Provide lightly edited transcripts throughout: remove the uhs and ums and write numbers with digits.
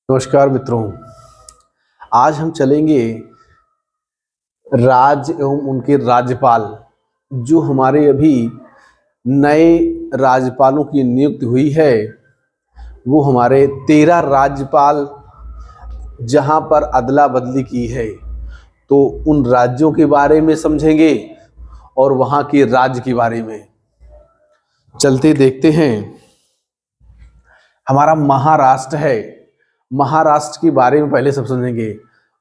नमस्कार मित्रों, आज हम चलेंगे राज्य एवं उनके राज्यपाल। जो हमारे अभी नए राज्यपालों की नियुक्ति हुई है, वो हमारे 13 राज्यपाल जहां पर अदला बदली की है, तो उन राज्यों के बारे में समझेंगे और वहां के राज्य के बारे में। चलते देखते हैं। हमारा महाराष्ट्र है। महाराष्ट्र के बारे में पहले सब समझेंगे।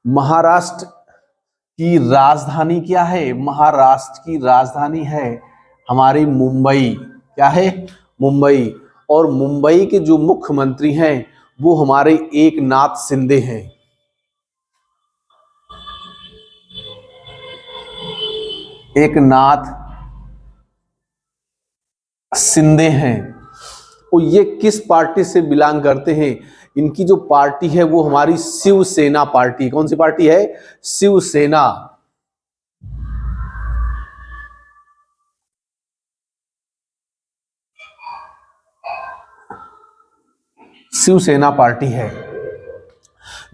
महाराष्ट्र की राजधानी क्या है? महाराष्ट्र की राजधानी है हमारी मुंबई। क्या है? मुंबई। और मुंबई के जो मुख्यमंत्री हैं वो हमारे एकनाथ शिंदे हैं। एकनाथ शिंदे हैं। और ये किस पार्टी से बिलोंग करते हैं? इनकी जो पार्टी है वो हमारी शिवसेना पार्टी। कौन सी पार्टी है? शिवसेना। शिवसेना पार्टी है।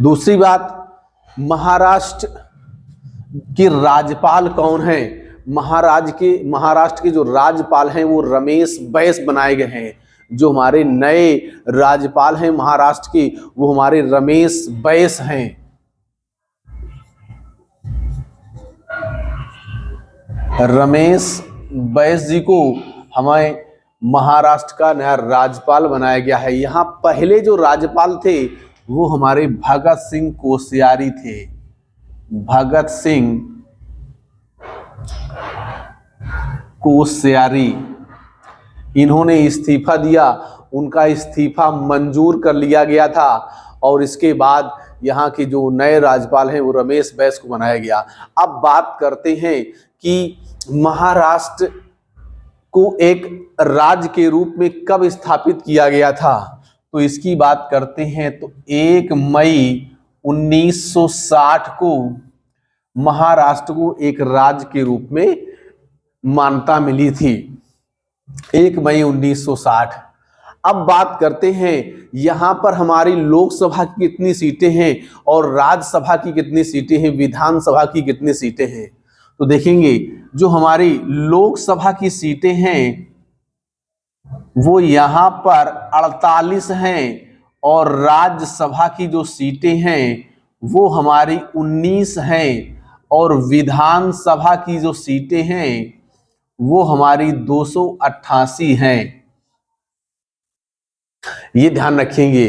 दूसरी बात, महाराष्ट्र के राज्यपाल कौन हैं? महाराष्ट्र के जो राज्यपाल हैं वो रमेश बैस बनाए गए हैं। जो हमारे नए राज्यपाल हैं महाराष्ट्र के, वो हमारे रमेश बैस हैं। रमेश बैस जी को हमें महाराष्ट्र का नया राज्यपाल बनाया गया है। यहाँ पहले जो राज्यपाल थे वो हमारे भगत सिंह कोश्यारी थे। भगत सिंह कोश्यारी। इन्होंने इस्तीफा दिया, उनका इस्तीफा मंजूर कर लिया गया था और इसके बाद यहाँ के जो नए राज्यपाल हैं वो रमेश बैस को बनाया गया। अब बात करते हैं कि महाराष्ट्र को एक राज्य के रूप में कब स्थापित किया गया था, तो इसकी बात करते हैं तो 1 मई 1960 को महाराष्ट्र को एक राज्य के रूप में मान्यता मिली थी। 1 मई 1960। अब बात करते हैं यहां पर हमारी लोकसभा की कितनी सीटें हैं और राज्यसभा की कितनी सीटें हैं, विधानसभा की कितनी सीटें हैं। तो देखेंगे जो हमारी लोकसभा की सीटें हैं वो यहां पर 48 हैं और राज्यसभा की जो सीटें हैं वो हमारी 19 हैं और विधानसभा की जो सीटें हैं वो हमारी 288 हैं। ये ध्यान रखेंगे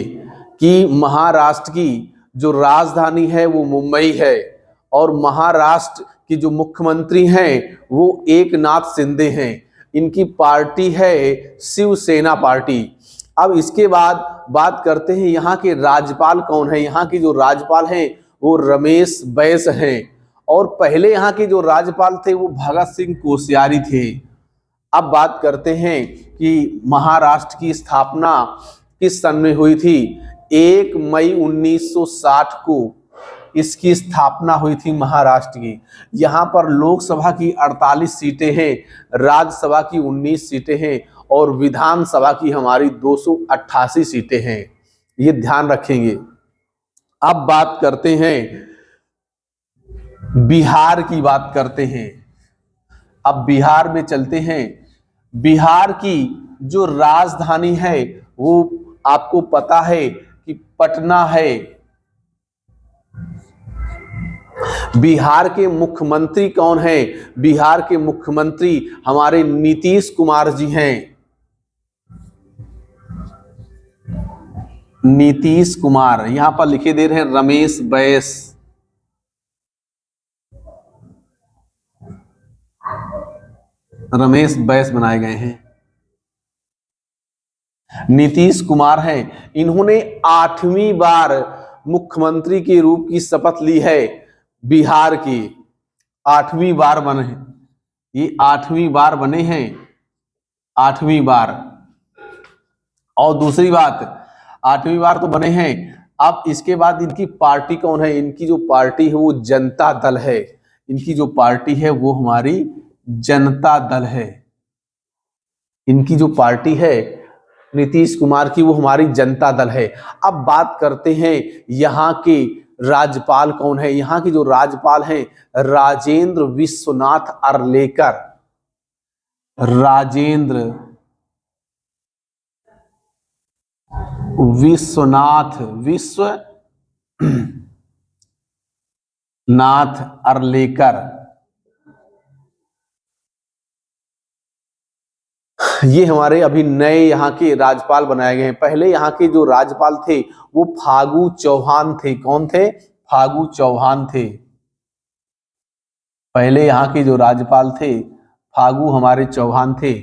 कि महाराष्ट्र की जो राजधानी है वो मुंबई है और महाराष्ट्र की जो मुख्यमंत्री हैं वो एकनाथ शिंदे हैं। इनकी पार्टी है शिवसेना पार्टी। अब इसके बाद बात करते हैं यहाँ के राज्यपाल कौन है। यहाँ के जो राज्यपाल हैं वो रमेश बैस हैं और पहले यहाँ के जो राज्यपाल थे वो भगत सिंह कोश्यारी थे। अब बात करते हैं कि महाराष्ट्र की स्थापना किस सन में हुई थी। 1 मई 1960 को इसकी स्थापना हुई थी महाराष्ट्र की। यहाँ पर लोकसभा की 48 सीटें हैं, राज्यसभा की 19 सीटें हैं और विधानसभा की हमारी 288 सीटें हैं। ये ध्यान रखेंगे। अब बात करते हैं बिहार की बात करते हैं। अब बिहार में चलते हैं। बिहार की जो राजधानी है वो आपको पता है कि पटना है। बिहार के मुख्यमंत्री कौन है? बिहार के मुख्यमंत्री हमारे नीतीश कुमार जी हैं। नीतीश कुमार। यहां पर लिखे दे रहे हैं रमेश बैस। रमेश बैस बनाए गए हैं। नीतीश कुमार हैं। इन्होंने 8वीं बार मुख्यमंत्री के रूप की शपथ ली है बिहार की। 8वीं बार बने हैं ये। 8वीं बार बने हैं। 8वीं बार। और दूसरी बात, 8वीं बार तो बने हैं। अब इसके बाद इनकी पार्टी कौन है? इनकी जो पार्टी है वो जनता दल है। इनकी जो पार्टी है वो हमारी जनता दल है। इनकी जो पार्टी है नीतीश कुमार की, वो हमारी जनता दल है। अब बात करते हैं यहाँ के राज्यपाल कौन है। यहाँ की जो राज्यपाल हैं राजेंद्र विश्वनाथ अर्लेकर। राजेंद्र विश्वनाथ अर्लेकर, ये हमारे अभी नए यहाँ के राज्यपाल बनाए गए हैं। पहले यहाँ के जो राज्यपाल थे वो फागू चौहान थे। कौन थे? फागू चौहान थे। पहले यहाँ के जो राज्यपाल थे फागू हमारे चौहान थे।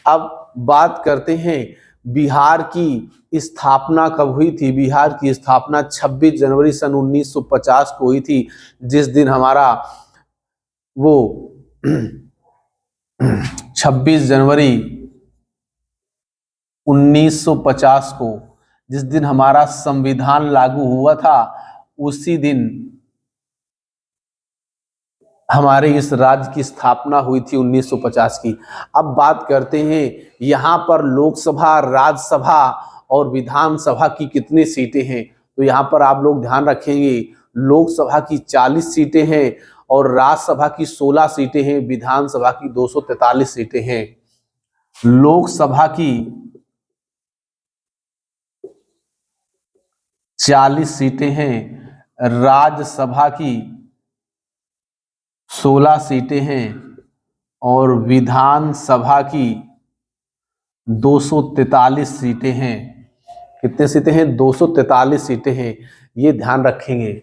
अब बात करते हैं बिहार की स्थापना कब हुई थी। बिहार की स्थापना 26 जनवरी सन 1950 को हुई थी, जिस दिन हमारा वो 26 जनवरी 1950 को जिस दिन हमारा संविधान लागू हुआ था, उसी दिन हमारे इस राज्य की स्थापना हुई थी 1950 की। अब बात करते हैं यहाँ पर लोकसभा, राज्यसभा और विधानसभा की कितनी सीटें हैं। तो यहाँ पर आप लोग ध्यान रखेंगे, लोकसभा की 40 सीटें हैं और राज्यसभा की 16 सीटें हैं, विधानसभा की 243 सीटें हैं। लोकसभा की 40 सीटें हैं, राज्यसभा की 16 सीटें हैं और विधानसभा की 243 सीटें हैं। कितने सीटें हैं? 243 सीटें हैं। ये ध्यान रखेंगे।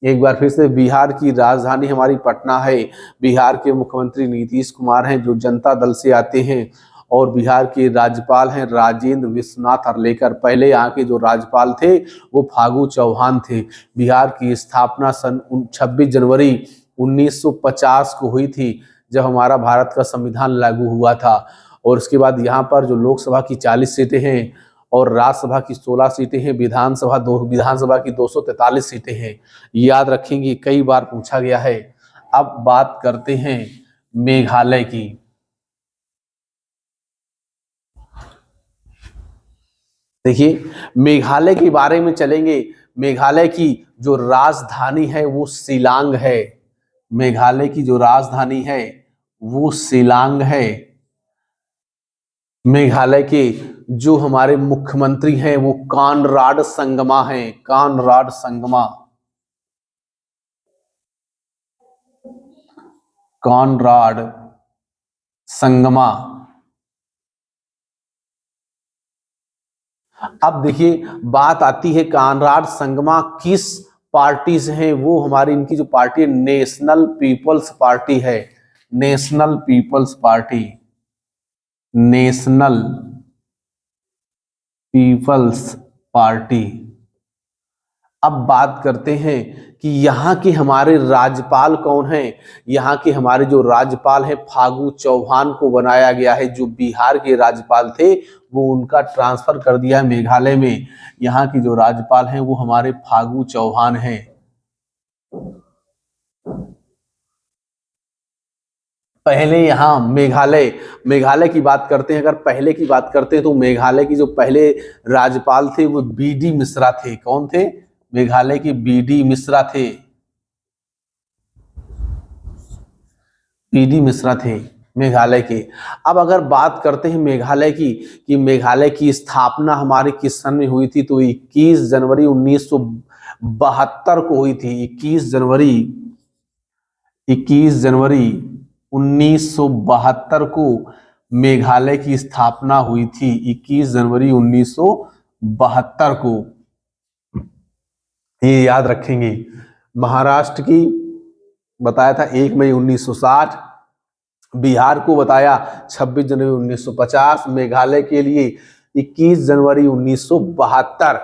एक बार फिर से, बिहार की राजधानी हमारी पटना है। बिहार के मुख्यमंत्री नीतीश कुमार हैं जो जनता दल से आते हैं और बिहार के राज्यपाल हैं राजेंद्र विश्वनाथ अर्लेकर। पहले यहाँ के जो राज्यपाल थे वो फागू चौहान थे। बिहार की स्थापना सन 26 जनवरी 1950 को हुई थी, जब हमारा भारत का संविधान लागू हुआ था। और उसके बाद यहाँ पर जो लोकसभा की 40 सीटें हैं और राज्यसभा की 16 सीटें हैं, विधानसभा की 243 सीटें हैं। याद रखेंगे, कई बार पूछा गया है। अब बात करते हैं मेघालय की। देखिए, मेघालय के बारे में चलेंगे। मेघालय की जो राजधानी है वो शिलांग है। मेघालय की जो राजधानी है वो शिलांग है। मेघालय के जो हमारे मुख्यमंत्री हैं वो कानराड संगमा हैं। Conrad Sangma, Conrad Sangma. अब देखिए, बात आती है कानराड संगमा किस पार्टी से हैं। वो हमारी इनकी जो पार्टी है नेशनल पीपल्स पार्टी है। National people's party, national people's party. अब बात करते हैं कि यहाँ के हमारे राज्यपाल कौन हैं। यहाँ के हमारे जो राज्यपाल हैं फागू चौहान को बनाया गया है। जो बिहार के राज्यपाल थे वो उनका ट्रांसफर कर दिया है मेघालय में। यहाँ की जो राज्यपाल हैं वो हमारे फागू चौहान हैं। पहले यहाँ मेघालय की बात करते हैं। अगर पहले की बात करते हैं तो मेघालय की जो पहले राज्यपाल थे वो बीडी मिश्रा थे। कौन थे? मेघालय के बीडी मिश्रा थे। बीडी मिश्रा थे मेघालय के। अब अगर बात करते हैं मेघालय की, कि मेघालय की स्थापना हमारे किस सन में हुई थी, तो 21 जनवरी 1972 को हुई थी। 21 जनवरी 1972 को मेघालय की स्थापना हुई थी। 21 जनवरी 1972 को, ये याद रखेंगे। महाराष्ट्र की बताया था 1 मई 1960, बिहार को बताया 26 जनवरी 1950, मेघालय के लिए 21 जनवरी 1972।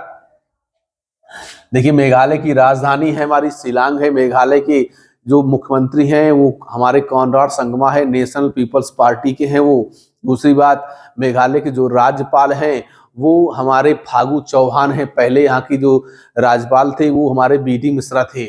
देखिए, मेघालय की राजधानी है हमारी शिलांग है। मेघालय के जो मुख्यमंत्री हैं वो हमारे कानराड संगमा है, नेशनल पीपल्स पार्टी के हैं वो। दूसरी बात, मेघालय के जो राज्यपाल हैं वो हमारे फागू चौहान हैं। पहले यहाँ की जो राज्यपाल थे वो हमारे बीडी मिश्रा थे।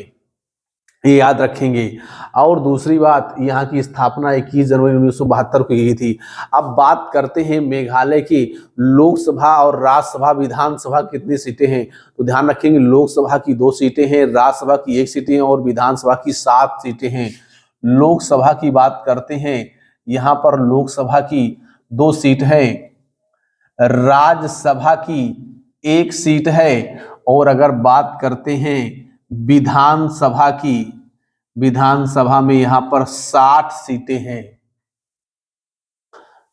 ये याद रखेंगे। और दूसरी बात, यहाँ की स्थापना 21 जनवरी 1972 को की थी। अब बात करते हैं मेघालय की लोकसभा और राज्यसभा विधानसभा कितनी सीटें हैं। तो ध्यान रखेंगे, लोकसभा की 2 सीटें हैं, राज्यसभा की 1 सीटें हैं और विधानसभा की 7 सीटें हैं। लोकसभा की बात करते हैं, यहाँ पर लोकसभा की 2 सीट है, राज्यसभा की 1 सीट है। और अगर बात करते हैं विधानसभा की, विधानसभा में यहां पर 60 सीटें हैं।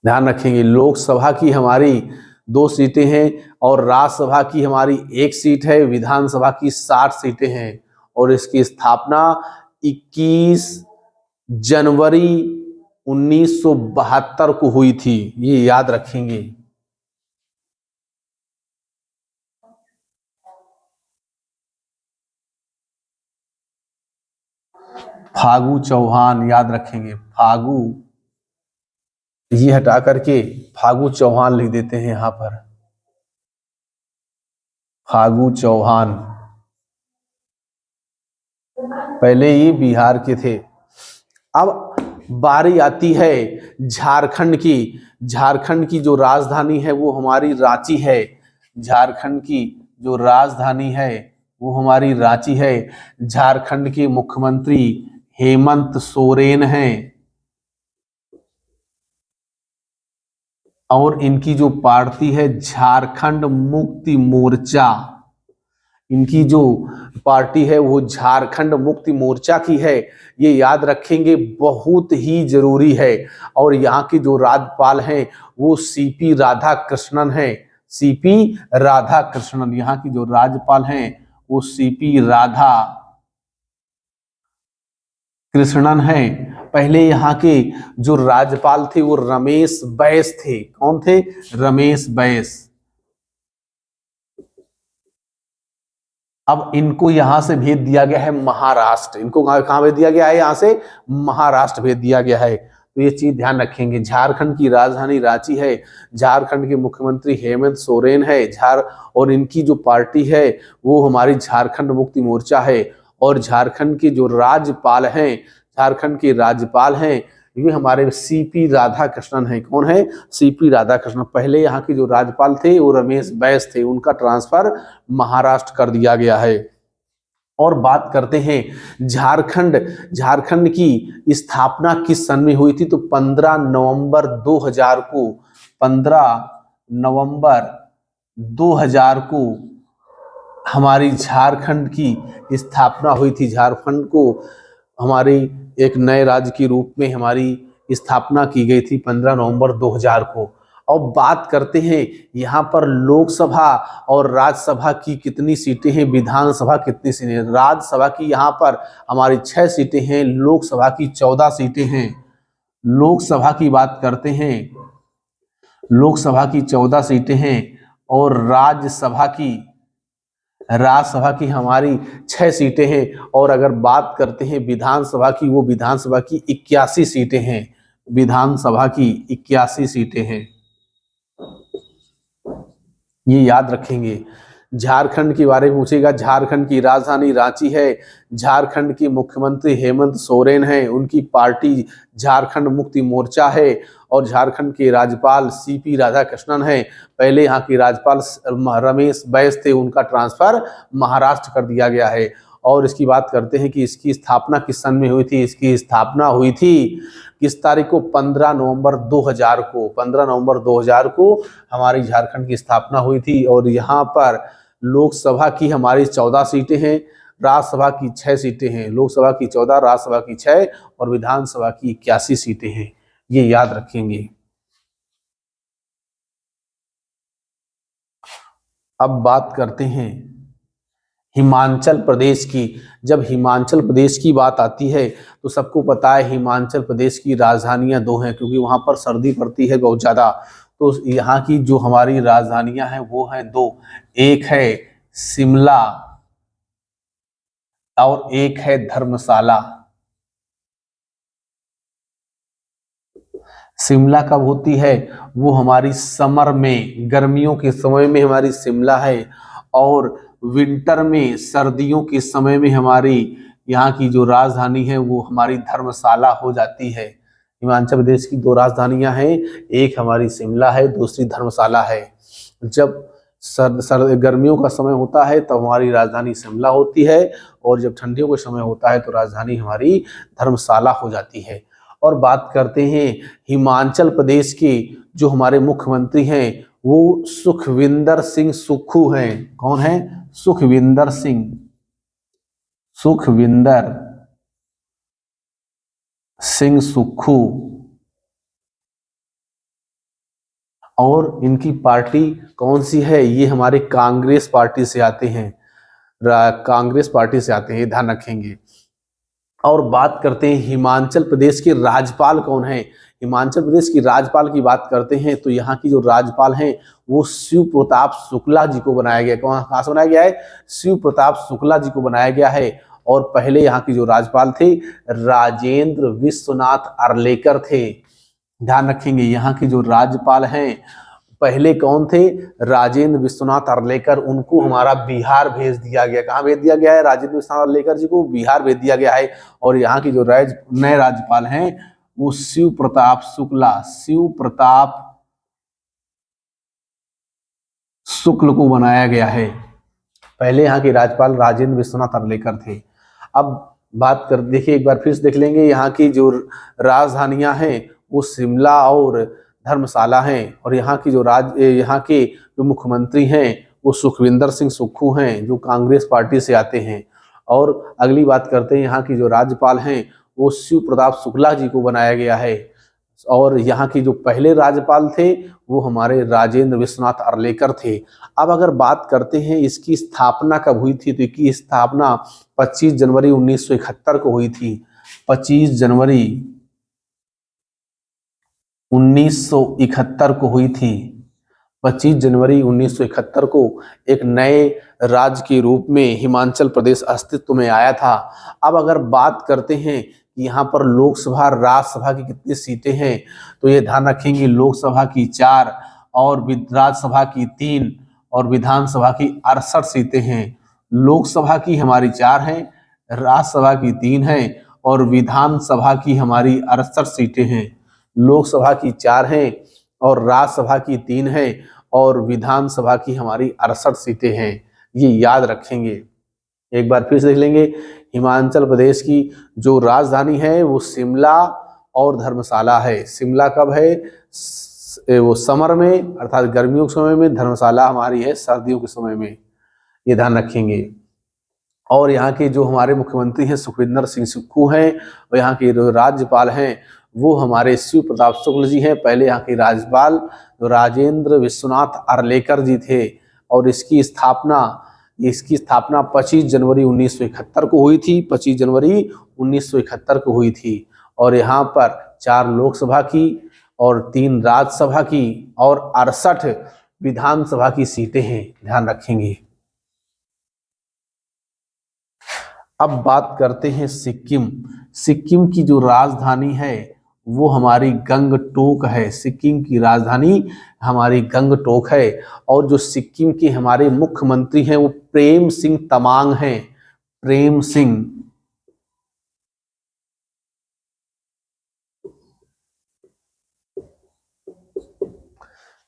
ध्यान रखेंगे, लोकसभा की हमारी 2 सीटें हैं और राज्यसभा की हमारी 1 सीट है, विधानसभा की 60 सीटें हैं। और इसकी स्थापना 21 जनवरी 1972 को हुई थी, ये याद रखेंगे। फागू चौहान याद रखेंगे, फागू, ये हटा करके फागू चौहान लिख देते हैं यहां पर, फागू चौहान। पहले ये बिहार के थे। अब बारी आती है झारखंड की। झारखंड की जो राजधानी है वो हमारी रांची है। झारखंड की जो राजधानी है वो हमारी रांची है। झारखंड के मुख्यमंत्री हेमंत सोरेन हैं और इनकी जो पार्टी है झारखंड मुक्ति मोर्चा, इनकी जो पार्टी है वो झारखंड मुक्ति मोर्चा की है। ये याद रखेंगे, बहुत ही जरूरी है। और यहाँ के जो राज्यपाल हैं वो सीपी राधाकृष्णन हैं। सीपी राधाकृष्णन यहाँ की जो राज्यपाल हैं वो सीपी राधा कृष्णन हैं। पहले यहाँ के जो राज्यपाल थे वो रमेश बैस थे। कौन थे? रमेश बैस। अब इनको यहां से भेज दिया गया है महाराष्ट्र। इनको कहां भेज दिया गया है? यहां से महाराष्ट्र भेज दिया गया है। तो ये चीज ध्यान रखेंगे। झारखंड की राजधानी रांची है। झारखंड के मुख्यमंत्री हेमंत सोरेन है। और इनकी जो पार्टी है वो हमारी झारखंड मुक्ति मोर्चा है। और झारखंड के जो राज्यपाल हैं, झारखंड के राज्यपाल हैं, ये हमारे सीपी राधाकृष्णन हैं। कौन है? सीपी राधाकृष्णन। पहले यहाँ के जो राज्यपाल थे वो रमेश बैस थे, उनका ट्रांसफर महाराष्ट्र कर दिया गया है। और बात करते हैं झारखंड की स्थापना किस सन में हुई थी? तो 15 नवंबर 2000 को, 15 नवंबर 2000 को हमारी झारखंड की स्थापना हुई थी। झारखंड को हमारी एक नए राज्य के रूप में हमारी स्थापना की गई थी 15 नवंबर 2000 को। अब बात करते हैं यहाँ पर लोकसभा और राज्यसभा की कितनी सीटें हैं, विधानसभा कितनी सीटें हैं। राज्यसभा की यहाँ पर हमारी 6 सीटें हैं, लोकसभा की 14 सीटें हैं। लोकसभा की बात करते हैं, लोकसभा की 14 सीटें हैं और राज्यसभा की हमारी 6 सीटें हैं। और अगर बात करते हैं विधानसभा की, वो विधानसभा की 81 सीटें हैं। विधानसभा की 81 सीटें हैं, ये याद रखेंगे। झारखंड के बारे में पूछेगा। झारखंड की राजधानी रांची है। झारखंड के मुख्यमंत्री हेमंत सोरेन हैं, उनकी पार्टी झारखंड मुक्ति मोर्चा है। और झारखंड के राज्यपाल सीपी राधाकृष्णन हैं। पहले यहाँ के राज्यपाल रमेश बैस थे, उनका ट्रांसफर महाराष्ट्र कर दिया गया है। और इसकी बात करते हैं कि इसकी स्थापना किस सन में हुई थी। इसकी स्थापना हुई थी किस तारीख को? 15 नवंबर 2000 को। 15 नवंबर 2000 को हमारी झारखंड की स्थापना हुई थी। और यहाँ पर लोकसभा की हमारी 14 सीटें हैं, राज्यसभा की 6 सीटें हैं। लोकसभा की 14, राज्यसभा की 6 और विधानसभा की 81 सीटें हैं, ये याद रखेंगे। अब बात करते हैं हिमाचल प्रदेश की। जब हिमाचल प्रदेश की बात आती है तो सबको पता है हिमाचल प्रदेश की राजधानियां 2 हैं, क्योंकि वहां पर सर्दी पड़ती है बहुत ज़्यादा। तो यहाँ की जो हमारी राजधानियां हैं वो हैं 2। एक है शिमला और एक है धर्मशाला। शिमला कब होती है? वो हमारी समर में, गर्मियों के समय में हमारी शिमला है। और विंटर में, सर्दियों के समय में हमारी यहाँ की जो राजधानी है वो हमारी धर्मशाला हो जाती है। हिमाचल प्रदेश की दो राजधानियां हैं, एक हमारी शिमला है, दूसरी धर्मशाला है। जब गर्मियों का समय होता है तब हमारी राजधानी शिमला होती है, और जब ठंडियों का समय होता है तो राजधानी हमारी धर्मशाला हो जाती है। और बात करते हैं हिमाचल प्रदेश के जो हमारे मुख्यमंत्री हैं वो सुखविंदर सिंह सुक्खू हैं। कौन है? सुखविंदर सिंह सुक्खू। और इनकी पार्टी कौन सी है? ये हमारे कांग्रेस पार्टी से आते हैं, कांग्रेस पार्टी से आते हैं, ध्यान रखेंगे। और बात करते हैं हिमाचल प्रदेश के राज्यपाल कौन है। हिमाचल प्रदेश की राज्यपाल की बात करते हैं तो यहाँ की जो राज्यपाल हैं वो शिव प्रताप शुक्ला जी को बनाया गया। कहाँ से बनाया गया है? शिव प्रताप शुक्ला जी को बनाया गया है। और पहले यहाँ की जो राज्यपाल थे राजेंद्र विश्वनाथ अर्लेकर थे। ध्यान रखेंगे, यहाँ की जो राज्यपाल हैं पहले कौन थे? राजेंद्र विश्वनाथ अर्लेकर। उनको हमारा बिहार भेज दिया गया। कहाँ भेज दिया गया है? राजेंद्र विश्वनाथ अर्लेकर जी को बिहार भेज दिया गया है। और यहाँ की जो नए राज्यपाल हैं वो शिव प्रताप शुक्ल को बनाया गया है। पहले यहाँ के राज्यपाल राजेंद्र विश्वनाथ अर्लेकर थे। अब बात कर देखिए, एक बार फिर से देख लेंगे, यहाँ की जो राजधानियां हैं वो शिमला और धर्मशाला हैं। और यहाँ की जो यहाँ के जो मुख्यमंत्री हैं वो सुखविंदर सिंह सुक्खू हैं जो कांग्रेस पार्टी से आते हैं। और अगली बात करते हैं, यहाँ की जो राज्यपाल हैं वो शिव प्रताप शुक्ला जी को बनाया गया है। और यहाँ की जो पहले राज्यपाल थे वो हमारे राजेंद्र विश्वनाथ अर्लेकर थे। अब अगर बात करते हैं इसकी स्थापना कब हुई थी, तो इसकी स्थापना 25 जनवरी 1971 को हुई थी। 25 जनवरी 1971 को हुई थी। 25 जनवरी 1971 को एक नए राज्य के रूप में हिमाचल प्रदेश अस्तित्व में आया था। अब अगर बात करते हैं कि यहाँ पर लोकसभा राज्यसभा की कितनी सीटें हैं, तो ये ध्यान रखेंगे लोकसभा की 4 और राज्यसभा की 3 और विधानसभा की 68 सीटें हैं। लोकसभा की हमारी 4 हैं, राज्यसभा की 3 हैं और विधानसभा की हमारी 68 सीटें हैं। लोकसभा की 4 हैं और राज्यसभा की 3 हैं और विधानसभा की हमारी 68 सीटें हैं। ये याद रखेंगे। एक बार फिर से देख लेंगे, हिमाचल प्रदेश की जो राजधानी है वो शिमला और धर्मशाला है। शिमला कब है? वो समर में अर्थात गर्मियों के समय में, धर्मशाला हमारी है सर्दियों के समय में, ये ध्यान रखेंगे। और यहाँ के जो हमारे मुख्यमंत्री हैं सुखविंदर सिंह सुक्खू हैं, और यहाँ के जो राज्यपाल हैं वो हमारे शिव प्रताप शुक्ल जी हैं। पहले यहाँ के राज्यपाल राजेंद्र विश्वनाथ अर्लेकर जी थे। और इसकी स्थापना 25 जनवरी 1971 को हुई थी। 25 जनवरी 1971 को हुई थी। और यहाँ पर 4 लोकसभा की और 3 राज्यसभा की और 68 विधानसभा की सीटें हैं, ध्यान रखेंगे। अब बात करते हैं सिक्किम। सिक्किम की जो राजधानी है वो हमारी गंगटोक है। सिक्किम की राजधानी हमारी गंगटोक है। और जो सिक्किम के हमारे मुख्यमंत्री हैं वो प्रेम सिंह तमांग हैं। प्रेम सिंह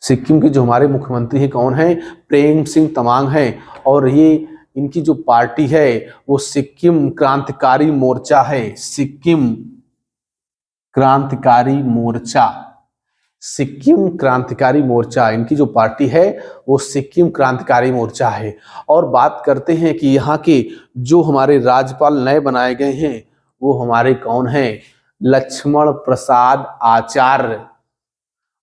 सिक्किम के जो हमारे मुख्यमंत्री हैं कौन है? प्रेम सिंह तमांग हैं। और ये इनकी जो पार्टी है वो सिक्किम क्रांतिकारी मोर्चा है। सिक्किम क्रांतिकारी मोर्चा, सिक्किम क्रांतिकारी मोर्चा, इनकी जो पार्टी है वो सिक्किम क्रांतिकारी मोर्चा है। और बात करते हैं कि यहाँ के जो हमारे राज्यपाल नए बनाए गए हैं वो हमारे कौन हैं? लक्ष्मण प्रसाद आचार्य।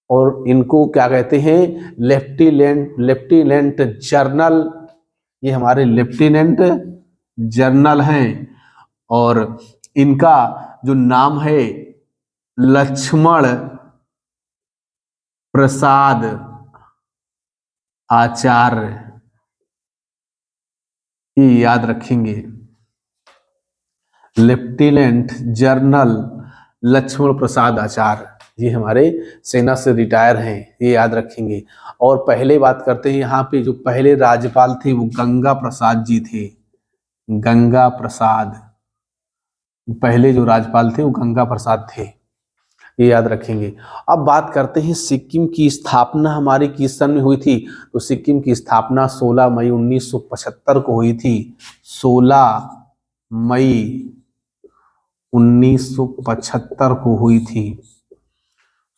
और इनको क्या कहते हैं? Lieutenant general. ये हमारे लेफ्टिनेंट जनरल हैं। और इनका जो नाम है लक्ष्मण प्रसाद आचार्य, ये याद रखेंगे। लेफ्टिनेंट जनरल लक्ष्मण प्रसाद आचार्य, ये हमारे सेना से रिटायर हैं, ये याद रखेंगे। और पहले बात करते हैं, यहाँ पे जो पहले राज्यपाल थे वो गंगा प्रसाद जी थे। गंगा प्रसाद, पहले जो राज्यपाल थे वो गंगा प्रसाद थे, ये याद रखेंगे। अब बात करते हैं सिक्किम की स्थापना हमारी किस सन में हुई थी। तो सिक्किम की स्थापना 16 मई 1975 को हुई थी। 16 मई 1975 को हुई थी।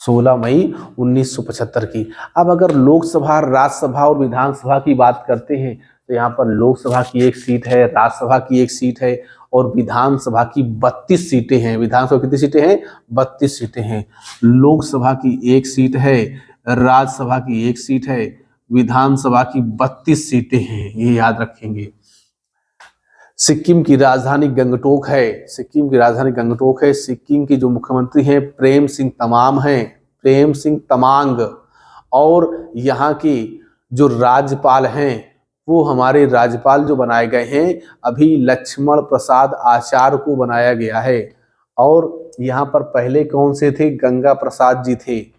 16 मई 1975 की। अब अगर लोकसभा, राज्यसभा और विधानसभा की बात करते हैं तो यहाँ पर लोकसभा की एक सीट है, राज्यसभा की एक सीट है और विधानसभा की 32 सीटें हैं। विधानसभा कितनी सीटें हैं? 32 सीटें हैं। लोकसभा की एक सीट है, राज्यसभा की एक सीट है, विधानसभा की 32 सीटें हैं, ये याद रखेंगे। सिक्किम की राजधानी गंगटोक है। सिक्किम की राजधानी गंगटोक है। सिक्किम के जो मुख्यमंत्री हैं प्रेम सिंह तमाम हैं, प्रेम सिंह तमांग। और यहाँ की जो राज्यपाल हैं वो हमारे राज्यपाल जो बनाए गए हैं अभी लक्ष्मण प्रसाद आचार्य को बनाया गया है। और यहाँ पर पहले कौन से थे? गंगा प्रसाद जी थे,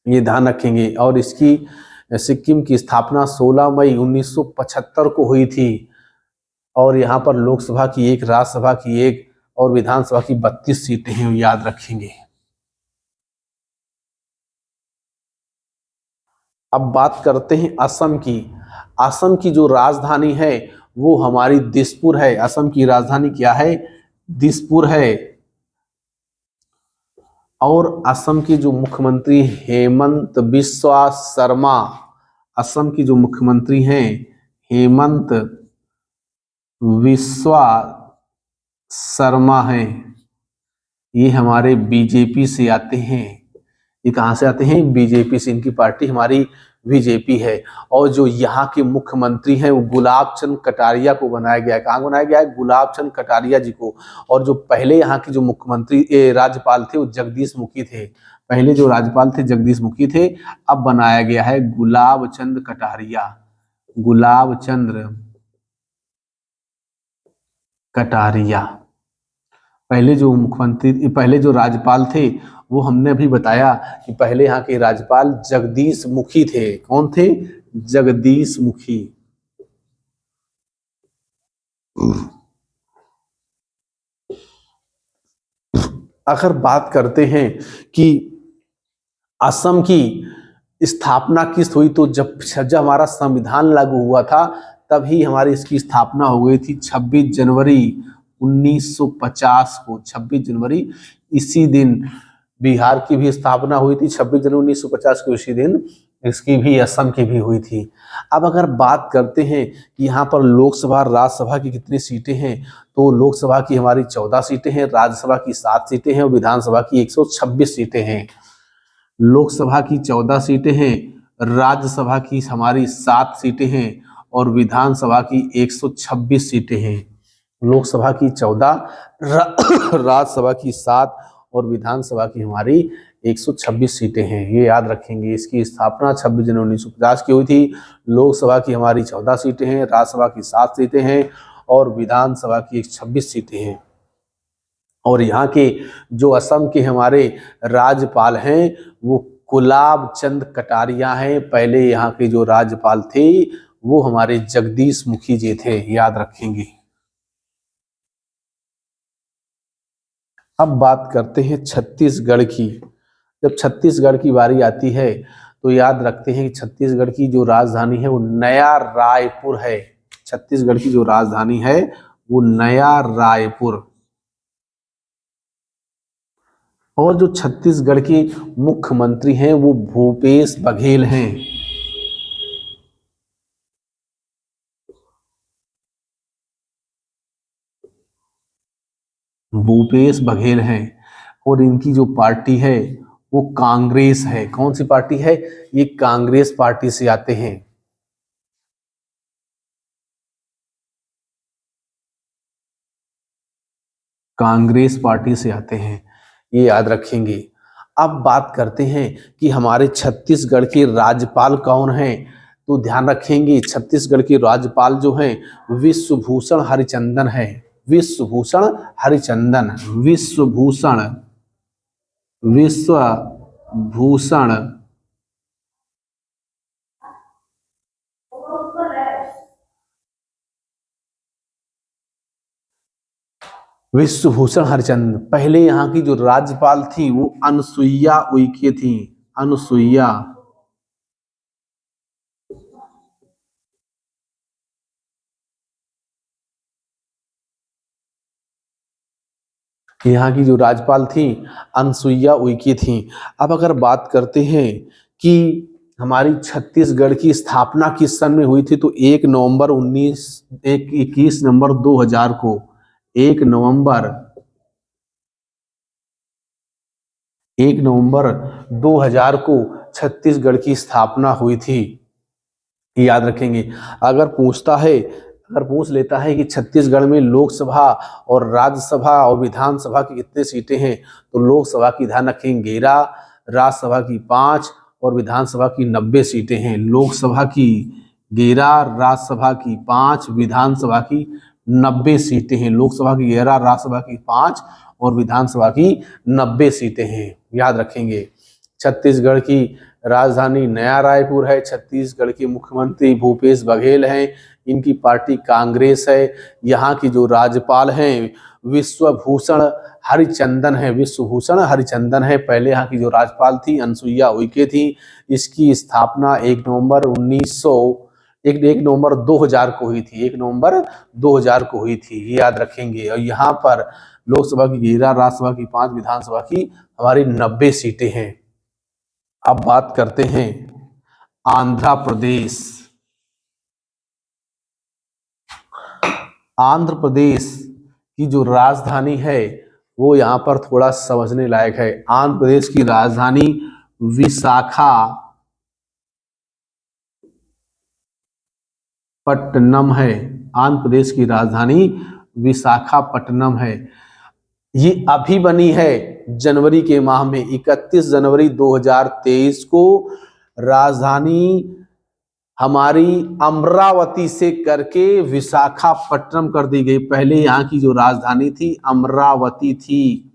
ये ध्यान रखेंगे। और इसकी सिक्किम की स्थापना 16 मई 1975 को हुई थी। और यहाँ पर लोकसभा की एक, राज्यसभा की एक और विधानसभा की 32 सीटें हैं, याद रखेंगे। अब बात करते हैं असम की। असम की जो राजधानी है वो हमारी दिसपुर है। असम की राजधानी क्या है? दिसपुर है। और असम के जो मुख्यमंत्री हेमंत बिस्वा शर्मा, असम की जो मुख्यमंत्री हैं हेमंत बिस्वा शर्मा हैं, ये हमारे बीजेपी से आते हैं। ये कहाँ से आते हैं? बीजेपी से। इनकी पार्टी हमारी बीजेपी है। और जो यहाँ के मुख्यमंत्री हैं वो गुलाब चंद कटारिया को बनाया गया है। कहाँ बनाया गया है? गुलाब चंद कटारिया जी को। और जो पहले यहाँ के जो मुख्यमंत्री राज्यपाल थे वो जगदीश मुखी थे। पहले जो राज्यपाल थे जगदीश मुखी थे, अब बनाया गया है गुलाब चंद कटारिया। गुलाब चंद्र कटारिया। पहले जो मुख्यमंत्री, पहले जो राज्यपाल थे वो हमने अभी बताया कि पहले यहाँ के राज्यपाल जगदीश मुखी थे। कौन थे? जगदीश मुखी। अगर बात करते हैं कि असम की स्थापना किस हुई, तो जब जब हमारा संविधान लागू हुआ था तभी हमारी इसकी स्थापना हो गई थी 26 जनवरी 1950 को। 26 जनवरी इसी दिन बिहार की भी स्थापना हुई थी। 26 जनवरी 1950 को इसी दिन इसकी भी, असम की भी हुई थी। अब अगर बात करते हैं कि यहाँ पर लोकसभा राज्यसभा की कितनी सीटें हैं, तो लोकसभा की हमारी 14 सीटें हैं, राज्यसभा की 7 सीटें हैं और विधानसभा की 126 सीटें हैं। लोकसभा की 14 सीटें हैं, राज्यसभा की हमारी 7 सीटें हैं और विधानसभा की 126 सीटें हैं। लोकसभा की 14, राज्यसभा की 7 और विधानसभा की हमारी 126 सीटें हैं, ये याद रखेंगे। इसकी स्थापना 26 जनवरी 1950 की हुई थी। लोकसभा की हमारी 14 सीटें हैं, राज्यसभा की 7 सीटें हैं और विधानसभा की 126 सीटें हैं। और यहाँ के जो असम के हमारे राज्यपाल हैं वो गुलाब चंद कटारिया हैं। पहले यहाँ के जो राज्यपाल थे वो हमारे जगदीश मुखी जी थे, याद रखेंगे। अब बात करते हैं छत्तीसगढ़ की। जब छत्तीसगढ़ की बारी आती है तो याद रखते हैं कि छत्तीसगढ़ की जो राजधानी है वो नया रायपुर है। छत्तीसगढ़ की जो राजधानी है वो नया रायपुर। और जो छत्तीसगढ़ के मुख्यमंत्री हैं वो भूपेश बघेल हैं। भूपेश बघेल हैं। और इनकी जो पार्टी है वो कांग्रेस है। कौन सी पार्टी है? ये कांग्रेस पार्टी से आते हैं। कांग्रेस पार्टी से आते हैं, ये याद रखेंगे। अब बात करते हैं कि हमारे छत्तीसगढ़ के राज्यपाल कौन हैं, तो ध्यान रखेंगे छत्तीसगढ़ के राज्यपाल जो हैं विश्वभूषण हरिचंदन है। विश्वभूषण हरिचंदन, विश्वभूषण, विश्वभूषण विश्वभूषण हरिचंदन। पहले यहाँ की जो राज्यपाल थी वो अनसुईया उइके थी। अनसुईया यहाँ की जो राज्यपाल थी अनसुईया उइके थी। अब अगर बात करते हैं कि हमारी छत्तीसगढ़ की स्थापना किस सन में हुई थी, तो 21 नवंबर 2000 को 1 नवंबर 2000 को छत्तीसगढ़ की स्थापना हुई थी। याद रखेंगे। अगर पूछ लेता है कि छत्तीसगढ़ में लोकसभा और राज्यसभा और विधानसभा की कितने सीटें हैं, तो लोकसभा की ध्यान रखेंगे 11, राज्यसभा की 5 और विधानसभा की 90 सीटें हैं। लोकसभा की 11, राज्यसभा की 5, विधानसभा की 90 सीटें हैं। लोकसभा की 11, राज्यसभा की 5 और विधानसभा की 90 सीटें हैं। याद रखेंगे। छत्तीसगढ़ की राजधानी नया रायपुर है। छत्तीसगढ़ के मुख्यमंत्री भूपेश बघेल हैं। इनकी पार्टी कांग्रेस है। यहाँ की जो राज्यपाल हैं विश्वभूषण हरिचंदन है। विश्वभूषण हरिचंदन है। पहले यहाँ की जो राज्यपाल थी अनसुईया उइके थी। इसकी स्थापना 1 नवंबर 2000 को हुई थी। 1 नवंबर 2000 को हुई थी। ये याद रखेंगे। और यहाँ पर लोकसभा की 11, राज्यसभा की 5, विधानसभा की हमारी 90 सीटें हैं। अब बात करते हैं आंध्र प्रदेश। आंध्र प्रदेश की जो राजधानी है वो यहाँ पर थोड़ा समझने लायक है। आंध्र प्रदेश की राजधानी विशाखापट्टनम है। आंध्र प्रदेश की राजधानी विशाखापट्टनम है। ये अभी बनी है जनवरी के माह में। 31 जनवरी 2023 को राजधानी हमारी अमरावती से करके विशाखापट्टनम कर दी गई। पहले यहाँ की जो राजधानी थी अमरावती थी।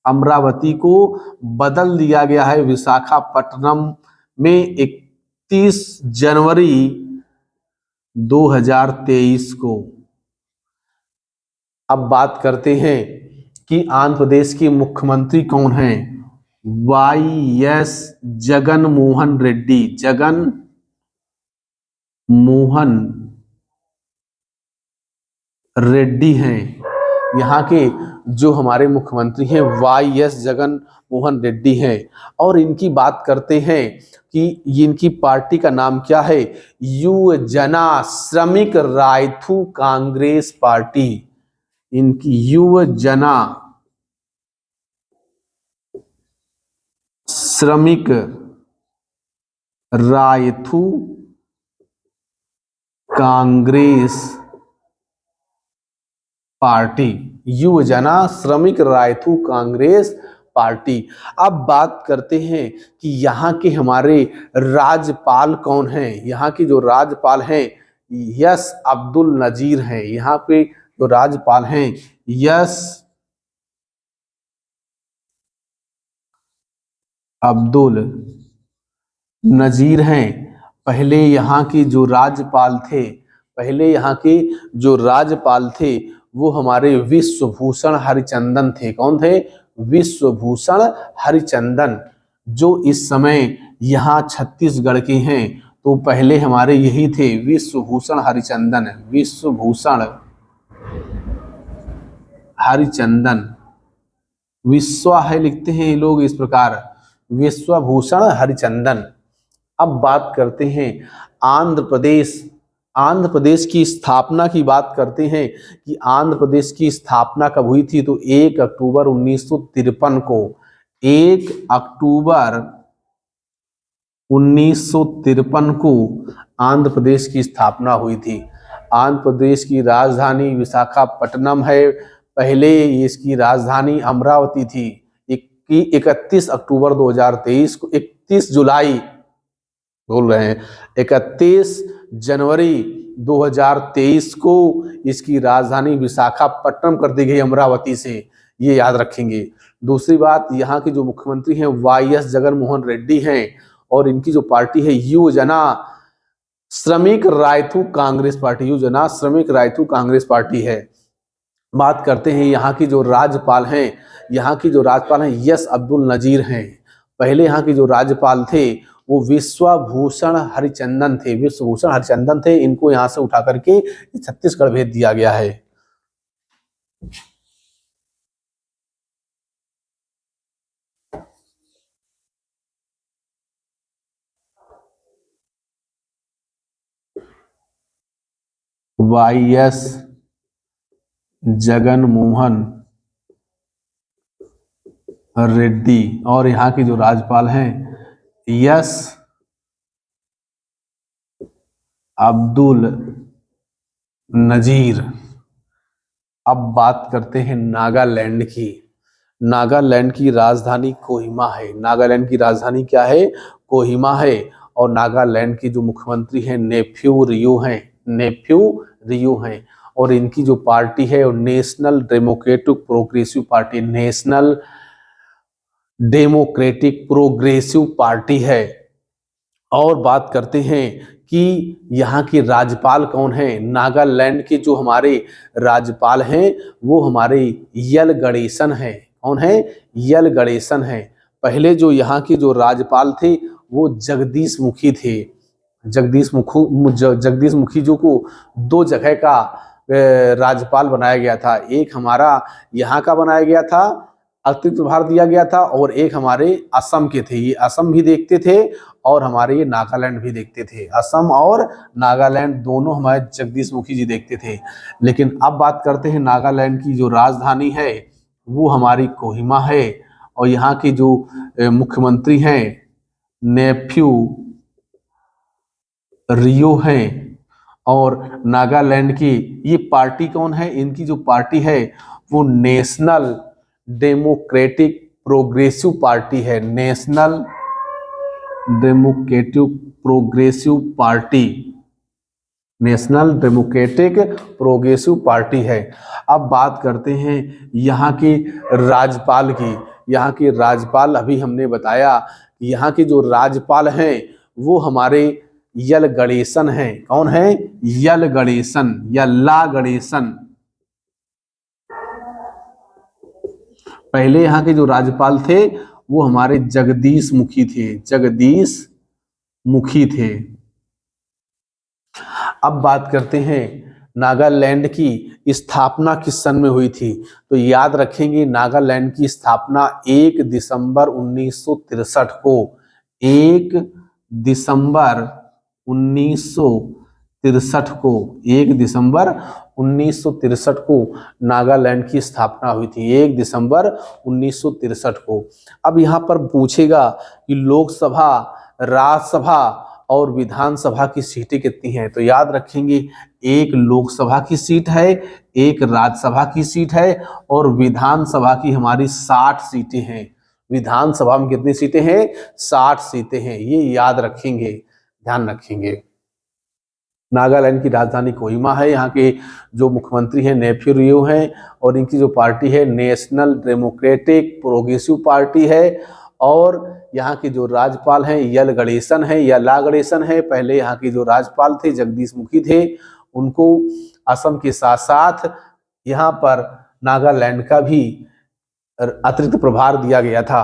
अमरावती को बदल दिया गया है विशाखापट्टनम में 31 जनवरी 2023 को। अब बात करते हैं कि आंध्र प्रदेश के मुख्यमंत्री कौन हैं। YS जगन मोहन रेड्डी। जगन मोहन रेड्डी हैं यहाँ के जो हमारे मुख्यमंत्री हैं। YS जगन मोहन रेड्डी हैं। और इनकी बात करते हैं कि इनकी पार्टी का नाम क्या है। युवजना श्रमिक रायथू कांग्रेस पार्टी। इनकी युवजना श्रमिक रायथू कांग्रेस पार्टी। युवजना श्रमिक रायथू कांग्रेस पार्टी। अब बात करते हैं कि यहाँ के हमारे राज्यपाल कौन हैं। यहाँ के जो राज्यपाल हैं यस अब्दुल नजीर हैं। यहाँ पे जो राज्यपाल हैं यस अब्दुल नजीर हैं। पहले यहाँ के जो राज्यपाल थे वो हमारे विश्वभूषण हरिचंदन थे। कौन थे। विश्वभूषण हरिचंदन, जो इस समय यहाँ छत्तीसगढ़ के हैं। तो पहले हमारे यही थे विश्वभूषण हरिचंदन। विश्वभूषण हरिचंदन। विश्वा है लिखते हैं ये लोग इस प्रकार, विश्वभूषण हरिचंदन। अब बात करते हैं आंध्र प्रदेश की स्थापना की बात करते हैं कि आंध्र प्रदेश की स्थापना कब हुई थी। तो 1 अक्टूबर 1953 को। 1 अक्टूबर 1953 को आंध्र प्रदेश की स्थापना हुई थी। आंध्र प्रदेश की राजधानी विशाखापट्टनम है। पहले इसकी राजधानी अमरावती थी। 31 अक्टूबर 2023 को 31 जुलाई बोल रहे हैं 31 जनवरी 2023 को इसकी राजधानी विशाखापट्टनम कर दी गई अमरावती से। ये याद रखेंगे। दूसरी बात, यहाँ के जो मुख्यमंत्री हैं YS जगन मोहन रेड्डी हैं और इनकी जो पार्टी है युवजना श्रमिक रायथू कांग्रेस पार्टी। युवजना श्रमिक रायथू कांग्रेस पार्टी है। बात करते हैं यहाँ की जो राज्यपाल हैं, यहाँ की जो राज्यपाल हैं यस अब्दुल नजीर हैं। पहले यहाँ के जो राज्यपाल थे वो विश्वभूषण हरिचंदन थे, विश्वभूषण हरिचंदन थे। इनको यहाँ से उठा करके छत्तीसगढ़ भेज दिया गया है। YS जगन मोहन रेड्डी और यहाँ के जो राज्यपाल हैं यस अब्दुल नजीर। अब बात करते हैं नागालैंड की। नागालैंड की राजधानी कोहिमा है। नागालैंड की राजधानी क्या है? कोहिमा है। और नागालैंड की जो मुख्यमंत्री हैं नेफ्यू रियो हैं, नेफ्यू रियो हैं। और इनकी जो पार्टी है वो national democratic progressive party, national democratic progressive party है। और बात करते हैं कि यहाँ के राज्यपाल कौन हैं। नागालैंड के जो हमारे राज्यपाल हैं वो हमारे यल गणेशन हैं। कौन है? यल गणेशन हैं। पहले जो यहाँ के जो राज्यपाल थे वो जगदीश मुखी थे। जगदीश मुखी जो को दो जगह का राज्यपाल बनाया गया था। एक हमारा यहाँ का बनाया गया था, अतिरिक्त प्रभार दिया गया था, और एक हमारे असम के थे। ये असम भी देखते थे और हमारे ये नागालैंड भी देखते थे। असम और नागालैंड दोनों हमारे जगदीश मुखी जी देखते थे। लेकिन अब बात करते हैं नागालैंड की जो राजधानी है वो हमारी कोहिमा है। और यहाँ के जो मुख्यमंत्री हैं नेफ्यू रियो हैं। और नागालैंड की ये पार्टी कौन है? इनकी जो पार्टी है वो नेशनल डेमोक्रेटिक प्रोग्रेसिव पार्टी है। National democratic progressive party, national democratic progressive party है। अब बात करते हैं यहाँ के राज्यपाल की। यहाँ के राज्यपाल अभी हमने बताया कि यहाँ के जो राज्यपाल हैं वो हमारे यल गणेशन हैं। कौन है? यल गणेशन या ला गणेशन। पहले यहाँ के जो राज्यपाल थे वो हमारे जगदीश मुखी थे, जगदीश मुखी थे। अब बात करते हैं नागालैंड की स्थापना किस सन में हुई थी। तो याद रखेंगे नागालैंड की स्थापना 1 दिसंबर 1963 को, 1 दिसंबर 1963 को, 1 दिसंबर 1963 को नागालैंड की स्थापना हुई थी, 1 दिसंबर 1963 को। अब यहाँ पर पूछेगा कि लोकसभा, राज्यसभा और विधानसभा की सीटें कितनी हैं। तो याद रखेंगे एक लोकसभा की सीट है, एक राज्यसभा की सीट है, और विधानसभा की हमारी 60 सीटें हैं। विधानसभा में कितनी सीटें हैं? 60 सीटें हैं। ये याद रखेंगे, ध्यान रखेंगे। नागालैंड की राजधानी कोहिमा है। यहाँ के जो मुख्यमंत्री हैं नेफ्यू रियो हैं और इनकी जो पार्टी है नेशनल डेमोक्रेटिक प्रोग्रेसिव पार्टी है। और यहाँ के जो राज्यपाल हैं यल गणेशन है या ला गणेशन है। पहले यहाँ के जो राज्यपाल थे जगदीश मुखी थे, उनको असम के साथ साथ यहाँ पर नागालैंड का भी अतिरिक्त प्रभार दिया गया था।